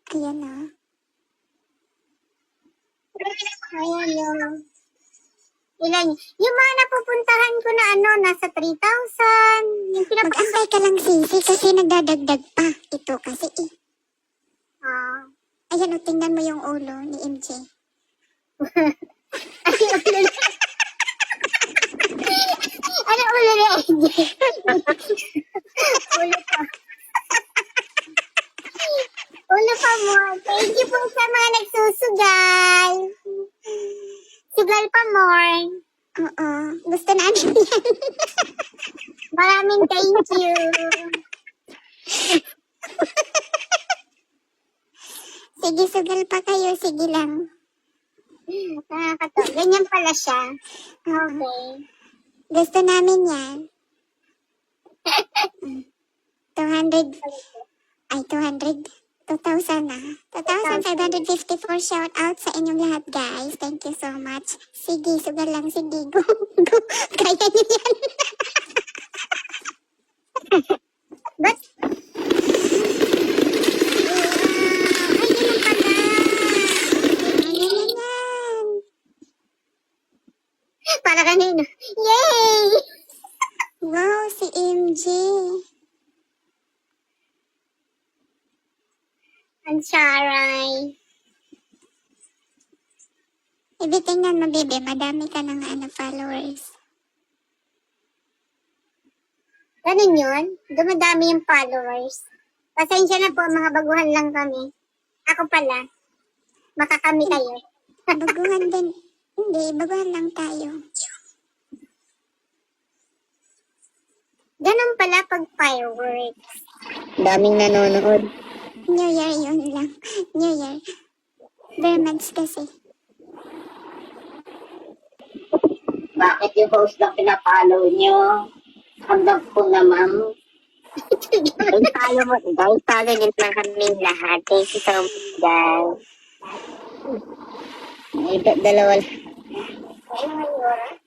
Ayan na. Ayan yun. Ilan? Yung mga napupuntahan ko na ano, nasa 3,000. Yung Mag-antay ka lang, Sisi, kasi nagdadagdag pa. Ito kasi eh. Ayan o, tingnan mo yung ulo ni MJ. Ano ulo ni MJ? Ulo pa. Ulo pa mo. Thank you po sa mga nagsusugal. Sugal pa more. Oo, gusto namin yan. Maraming thank you. Sige, sugal pa kayo. Sige lang. Nakakatawa. Ganyan pala siya. Okay. Gusto namin yan. 200. Ay, 200. 2,000 na. 2,554 shout out sa inyong lahat, guys. Thank you so much. Sige, sugal lang. Sige, go. Go. Kaya niyo yan. But, ay, ganun pala. Ayan yan. Para kanino. Yay! Wow, si MJ. Ang saray. Tingnan mo, baby. Madami ka ng followers. Ganun yun. Dumadami yung followers. Pasensya na po, mga baguhan lang kami. Ako pala. Makakami kayo. Baguhan din. Hindi, baguhan lang tayo. Ganun pala pag fireworks. Daming nanonood. New Year yun lang. New Year. Bare months kasi. Bakit yung host lang pinapollow nyo? Hanggang po na, ma'am. Guys, follow mo. Guys, follow nyo lang kami lahat. Thank you so much, guys. Ay, dalawa lang. Ayun nga yung oras.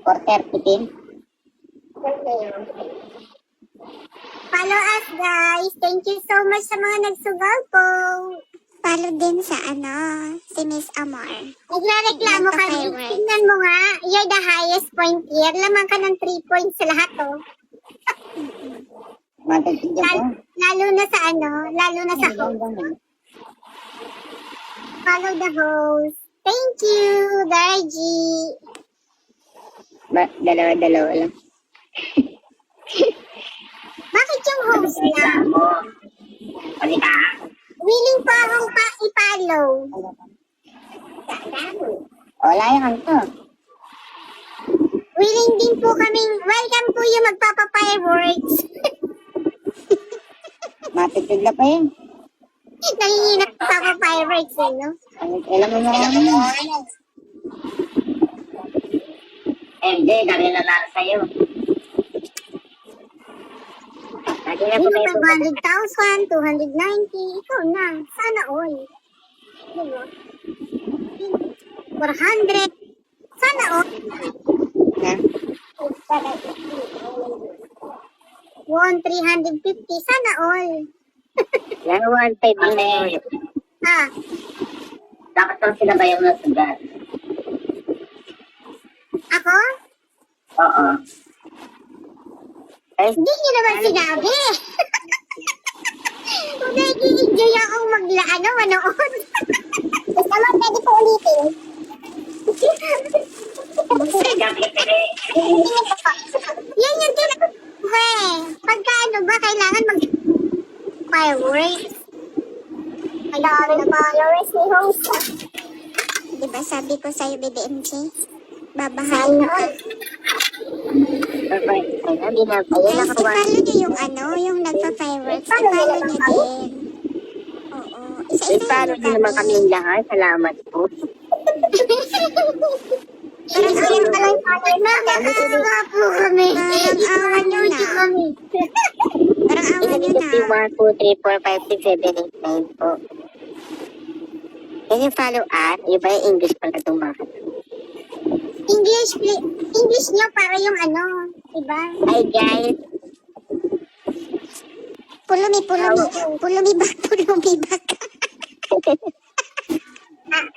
4:30 pin. Follow us, guys. Thank you so much sa mga nagsugal po. Follow din sa si Miss Amor. Nagreklamo ka rin. Fireworks. Tingnan mo nga. You're the highest point here. Lamang ka ng 3 points sa lahat, oh. Matagpigyan ko. Lalo na sa lalo na sa host. Follow the host. Thank you, Dargie. Dalawa lang. Bakit yung host lang? Halika. Willing pa akong i-follow. Wala yan to. Willing din po kaming, welcome po yung magpapa-fireworks. Matipid na pa yun. Nanginginak papa-fireworks, eh, no? Ilan mo naman. MJ, dali na lang sa'yo. Lagi na Hindi po mo may 500,000, 290, ikaw na. Sana all. Diba? 400. Sana all. Ha? 350. Sana all. Yan, 1.5 na yun. Ah, Dapat lang sinabayaw na sugat. ako? Oo. Ay, Hindi nyo naman sinabi. Nag-i-enjoy akong manood. Basta mo, pwede po ulitin. Yan yung pagka ba, kailangan fireworks. Kailangan na followers ni host. Diba sabi ko sa'yo, baby MJ? Babahain ka. Guys, i-follow nyo yung yung nagpa-fireworks. I-follow nyo din. Oo. Isa-isa I-follow din naman kami yung lahat. Salamat po. Parang awan Parang nakakaawa po kami. Parang awa nyo na. kami. Parang awan nyo na. 1, 2, 3, 4, 5, 6, 7, 8, 9 po. Can you follow us? Yung ba yung English pala itong bakit? English nyo para yung diba? Hi guys. Pulumi back.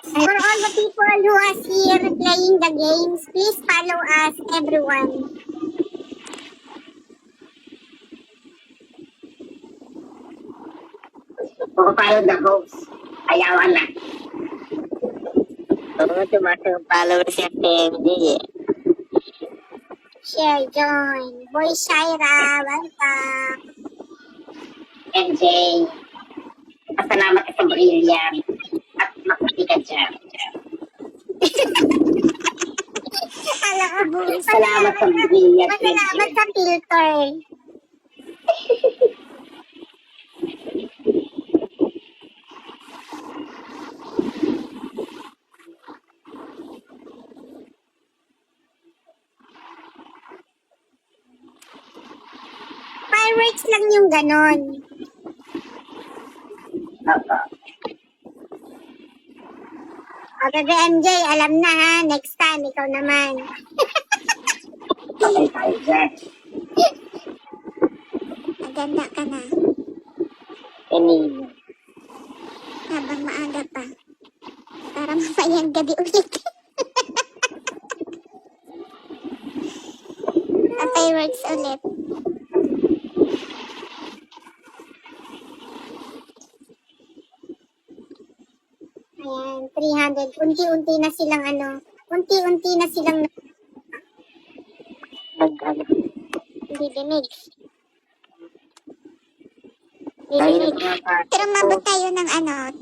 For all the people who are here playing the games, please follow us, everyone. Kung follow the host, ayawan na. Oo, tumaas yung followers yung PMJ eh. Share, join. Boy Shaira, welcome. MJ, pasalamat ka sa brilliant at maputi ka dyan. Salamat sa brilliant. Masalamat sa filter. Fireworks lang yung ganon. Opo. O, Bebe MJ, alam na ha. Next time, ikaw naman. Okay tayo dyan. Maganda ka na. Kanina. Habang maaga pa. Para mamayang gabi ulit. Fireworks ulit. Ayan, 300. Unti-unti na silang unti-unti na silang Didinig. Tayo na pa. Pero mabot tayo ng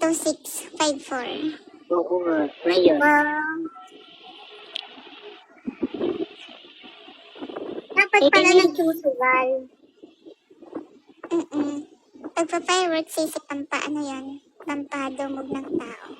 2654. Oo nga. Ngayon. dapat pala nagsusugal. Pagpa-fireworks, isip pampaano yan. Pampadumog ng tao.